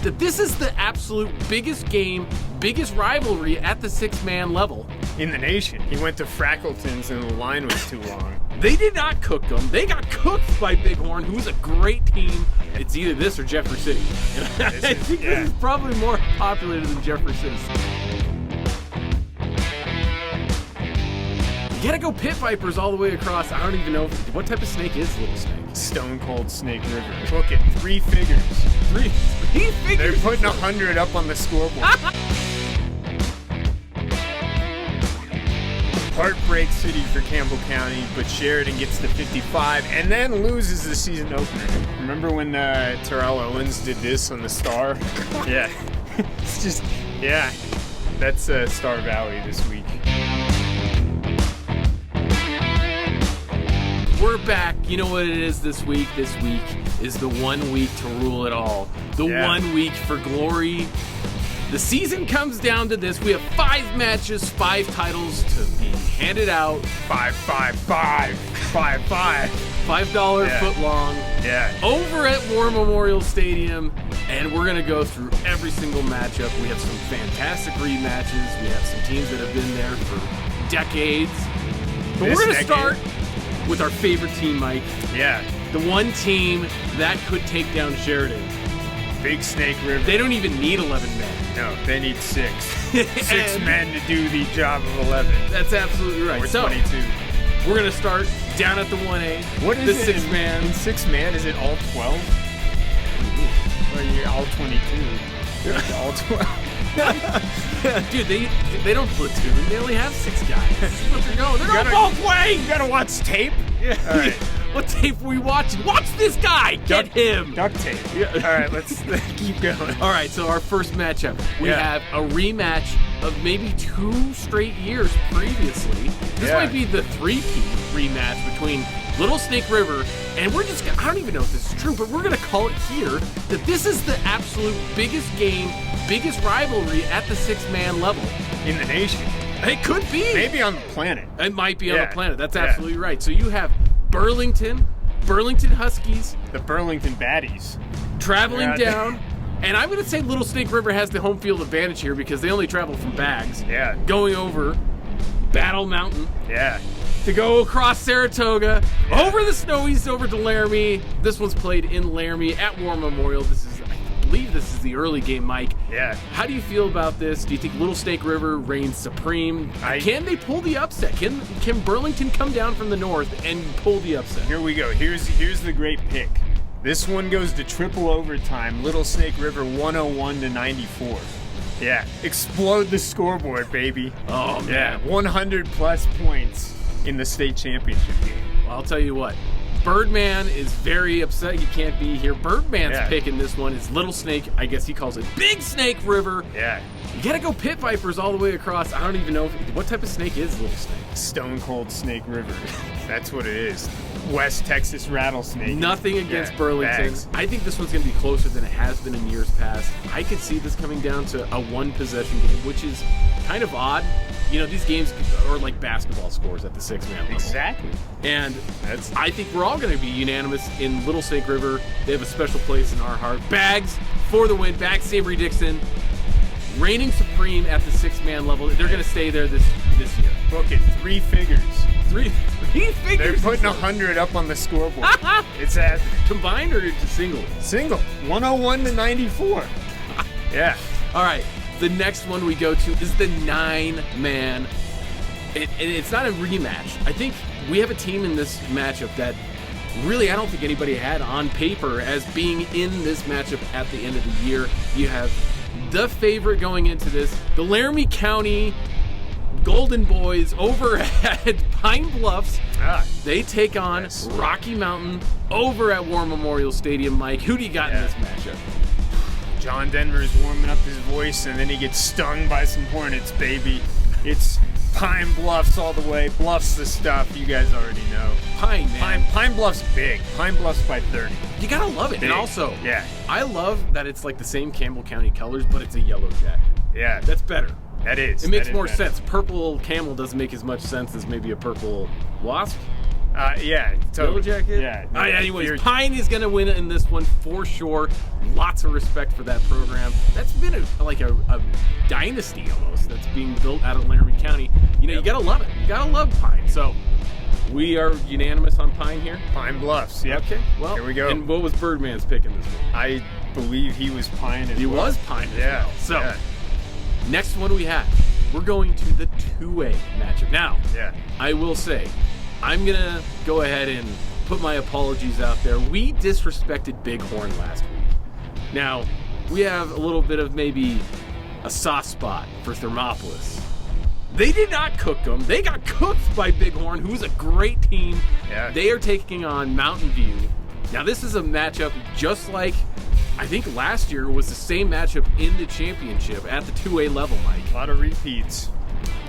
that this is the absolute biggest game, biggest rivalry at the six-man level in the nation. He went to Frackleton's and the line was too long. They did not cook them. They got cooked by Bighorn, who's a great team. It's either this or Jeffrey City. I think this is probably more populated than Jeffrey City. You gotta go pit vipers all the way across. I don't even know what type of snake is Little Snake. Stone Cold Snake River. Book it, 3 figures. Three figures. They're putting 100 up on the scoreboard. Heartbreak city for Campbell County, but Sherdian gets to 55 and then loses the season opener. Remember when Terrell Owens did this on the Star? Yeah. It's just, yeah. That's Star Valley this week. We're back. You know what it is this week? This week is the 1 week to rule it all. The 1 week for glory. The season comes down to this. We have 5 matches, 5 titles to be handed out. 5, 5, 5. 5, 5. $5 foot long. Yeah. Over at War Memorial Stadium. And we're going to go through every single matchup. We have some fantastic rematches. We have some teams that have been there for decades. But we're going to start with our favorite team, Mike. Yeah. The one team that could take down Sherdian. Big Snake River. They don't even need 11 men. No, they need 6. 6 men to do the job of 11. That's absolutely right. Or 22. So, we're going to start down at the 1A. What is the it? 6 man. In 6 man, is it all 12? Or you're all 22? All 12. Dude, they don't platoon. They only have 6 guys. They're going both ways. You gotta watch tape? Yeah. All right. What tape are we watching? Watch this guy. Get him. Duct tape. Yeah. All right, let's keep going. All right, so our first matchup. We have a rematch of maybe 2 straight years previously. This might be the 3-peat rematch between Little Snake River, and we're just, I don't even know if this is true, but we're going to call it here that this is the absolute biggest game, biggest rivalry at the 6-man level. In the nation. It could be. The planet. It might be on the planet. That's absolutely right. So you have Burlington Huskies. The Burlington Baddies. Traveling down. And I'm going to say Little Snake River has the home field advantage here because they only travel from Bags. Yeah. Going over Battle Mountain. Yeah. To go across Saratoga, over the Snowies, over to Laramie. This one's played in Laramie at War Memorial. I believe this is the early game, Mike. Yeah. How do you feel about this? Do you think Little Snake River reigns supreme? Can they pull the upset? Can Burlington come down from the north and pull the upset? Here we go. Here's the great pick. This one goes to triple overtime. Little Snake River 101-94. Yeah. Explode the scoreboard, baby. Oh, man. Yeah. 100 plus points in the state championship game. Well, I'll tell you what. Birdman is very upset he can't be here. Birdman's pick in this one is Little Snake. I guess he calls it Big Snake River. Yeah. You gotta go pit vipers all the way across. I don't even know what type of snake is Little Snake. Stone Cold Snake River. That's what it is. West Texas rattlesnake. Nothing against Burlington. Bags. I think this one's gonna be closer than it has been in years past. I could see this coming down to a 1-possession game, which is kind of odd. You know, these games are like basketball scores at the 6-man level. Exactly. And I think we're all going to be unanimous in Little Snake River. They have a special place in our heart. Bags for the win. Bags, Savory Dixon, reigning supreme at the 6-man level. They're going to stay there this year. Book it, 3 figures. 3 figures. They're putting 100 up on the scoreboard. It's combined or just single? Single. 101-94. Yeah. All right. The next one we go to is the 9-man. It's not a rematch. I think we have a team in this matchup that really I don't think anybody had on paper as being in this matchup at the end of the year. You have the favorite going into this, the Laramie County Golden Boys over at Pine Bluffs. They take on Rocky Mountain over at War Memorial Stadium. Mike, who do you got in this matchup? John Denver's warming up his voice, and then he gets stung by some hornets, baby. It's Pine Bluffs all the way. Bluffs the stuff. You guys already know. Pine, man. Pine Bluffs big. Pine Bluffs by 30. You gotta love it. Big. And also, I love that it's like the same Campbell County colors, but it's a yellow jacket. Yeah. That's better. That is. It makes more sense. Purple camel doesn't make as much sense as maybe a purple wasp. Yeah. Yellow Jacket? Yeah. All right, anyways, Pine is going to win in this one for sure. Lots of respect for that program. That's been a dynasty almost that's being built out of Laramie County. You got to love it. You got to love Pine. So we are unanimous on Pine here. Pine Bluffs. Yep. Okay. Well, here we go. And what was Birdman's pick in this one? I believe he was Pine as well. He was Pine as well. So next one we have, we're going to the 2A matchup. Now, I will say, I'm going to go ahead and put my apologies out there. We disrespected Bighorn last week. Now, we have a little bit of maybe a soft spot for Thermopolis. They did not cook them. They got cooked by Bighorn, who's a great team. Yeah. They are taking on Mountain View. Now, this is a matchup just like, I think last year was the same matchup in the championship at the 2A level, Mike. A lot of repeats.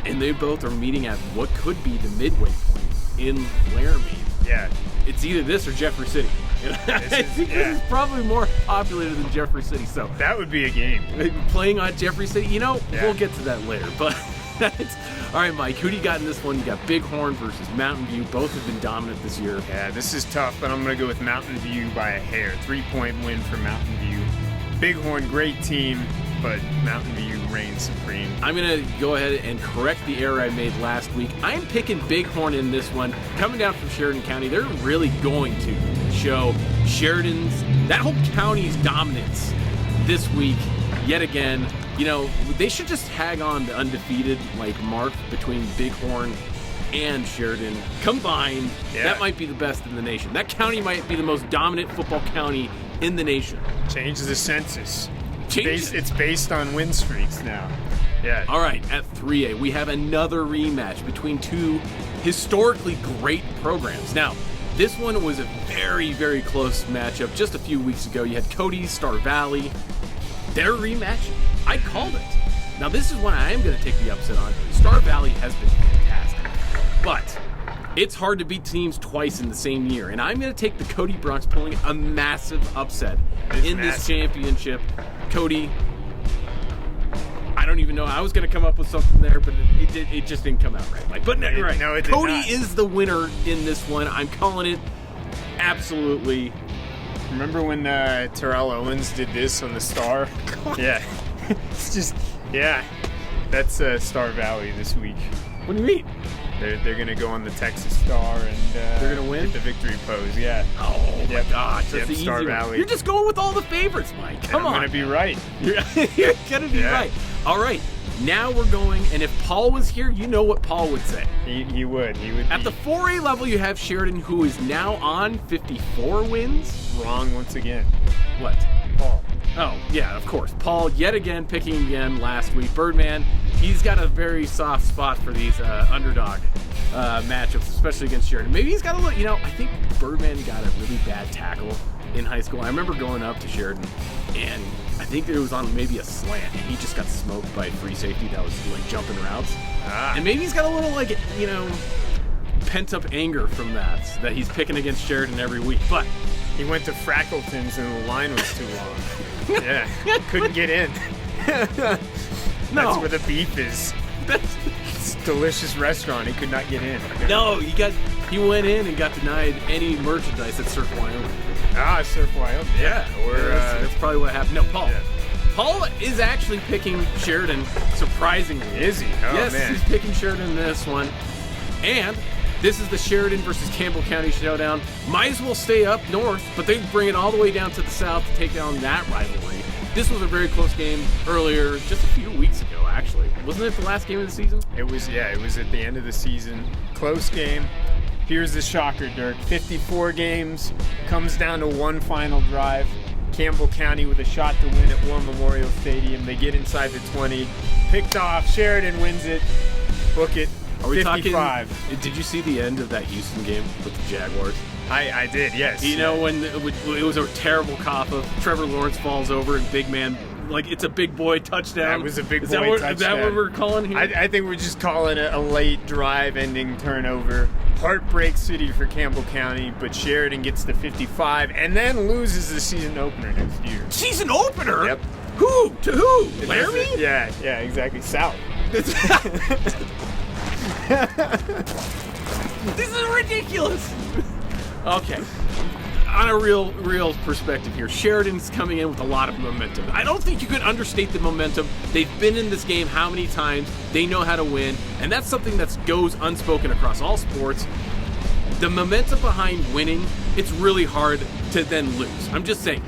And they both are meeting at what could be the midway point in Laramie. Yeah. It's either this or Jeffrey City. I think this is probably more populated than Jeffrey City. So that would be a game. Playing on Jeffrey City, we'll get to that later. But all right, Mike, who do you got in this one? You got Bighorn versus Mountain View. Both have been dominant this year. Yeah, this is tough, but I'm going to go with Mountain View by a hair. 3-point win for Mountain View. Bighorn, great team, but Mountain View reigns supreme. I'm going to go ahead and correct the error I made last week. I'm picking Bighorn in this one. Coming down from Sherdian County, they're really going to show Sheridan's, that whole county's dominance this week yet again. They should just tag on the undefeated mark between Bighorn and Sherdian combined. Yeah. That might be the best in the nation. That county might be the most dominant football county in the nation. Change the census. Change it's based on win streaks now. Yeah. All right, at 3A, we have another rematch between two historically great programs. Now, this one was a very, very close matchup. Just a few weeks ago, you had Cody, Star Valley. They're rematching. I called it. Now, this is one I am going to take the upset on. Star Valley has been fantastic, but it's hard to beat teams twice in the same year, and I'm going to take the Cody Bronx pulling a massive upset in this championship. Cody, I don't even know. I was going to come up with something there, but it just didn't come out right. But you're right. No, it did Cody not. is the winner in this one. I'm calling it absolutely. Remember when Terrell Owens did this on the Star? Yeah. It's just, that's Star Valley this week. What do you mean? They're going to go on the Texas Star and they're going to win the victory pose. Yeah. Oh my gosh, that's the Star easy Valley. one. You're just going with all the favorites, Mike. Come on. I'm going to be right. You're going to be right. All right. Now we're going, and if Paul was here, you know what Paul would say. He would. At the 4A level, you have Sherdian, who is now on 54 wins. Wrong once again. What? Paul. Oh, yeah, of course. Paul, yet again, picking again last week. Birdman, he's got a very soft spot for these underdog matchups, especially against Sherdian. Maybe he's got a little, I think Birdman got a really bad tackle in high school. I remember going up to Sherdian, and I think it was on maybe a slant, and he just got smoked by a free safety that was jumping routes. And maybe he's got a little pent-up anger from that he's picking against Sherdian every week. But he went to Frackleton's and the line was too long. Yeah, couldn't get in. That's where the beef is. It's a delicious restaurant. He could not get in. No, he went in and got denied any merchandise at Surf Wyoming. Surf Wyoming. Yeah. Or that's probably what happened. No, Paul. Yeah. Paul is actually picking Sherdian, surprisingly. Is he? Oh, yes, man. He's picking Sherdian in this one. And this is the Sherdian versus Campbell County showdown. Might as well stay up north, but they bring it all the way down to the south to take down that rivalry. This was a very close game earlier, just a few weeks ago, actually. Wasn't it the last game of the season? It was at the end of the season. Close game. Here's the shocker, Dirk. 54 games, comes down to one final drive. Campbell County with a shot to win at War Memorial Stadium. They get inside the 20. Picked off. Sheridan wins it. Book it. Are we 55. talking? Did you see the end of that Houston game with the Jaguars? I did, yes. When it was a terrible cough-up. Trevor Lawrence falls over and big man, it's a big boy touchdown. That was a big boy touchdown. Is that what we're calling here? I think we're just calling it a late drive-ending turnover. Heartbreak city for Campbell County, but Sherdian gets the 55 and then loses the season opener next year. Season opener? Yep. Who? To who? Laramie? Yeah, exactly. South. This is ridiculous. Okay. On a real perspective here, Sheridan's coming in with a lot of momentum. I don't think you could understate the momentum. They've been in this game how many times? They know how to win, and that's something that goes unspoken across all sports. The momentum behind winning, it's really hard to then lose. I'm just saying,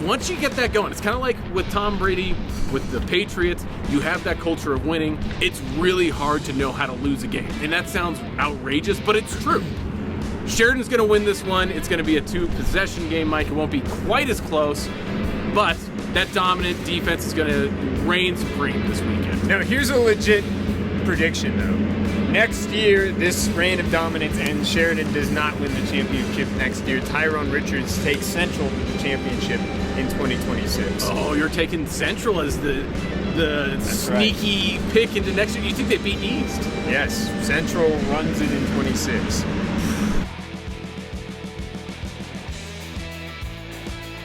once you get that going, it's kind of like with Tom Brady, with the Patriots, you have that culture of winning. It's really hard to know how to lose a game. And that sounds outrageous, but it's true. Sheridan's going to win this one. It's going to be a 2-possession game, Mike. It won't be quite as close, but that dominant defense is going to reign supreme this weekend. Now, here's a legit prediction, though. Next year, this reign of dominance ends. Sheridan does not win the championship next year. Tyrone Richards takes Central to the championship in 2026. Oh, you're taking Central as the sneaky pick into next year. You think they beat East? Yes, Central runs it in 26.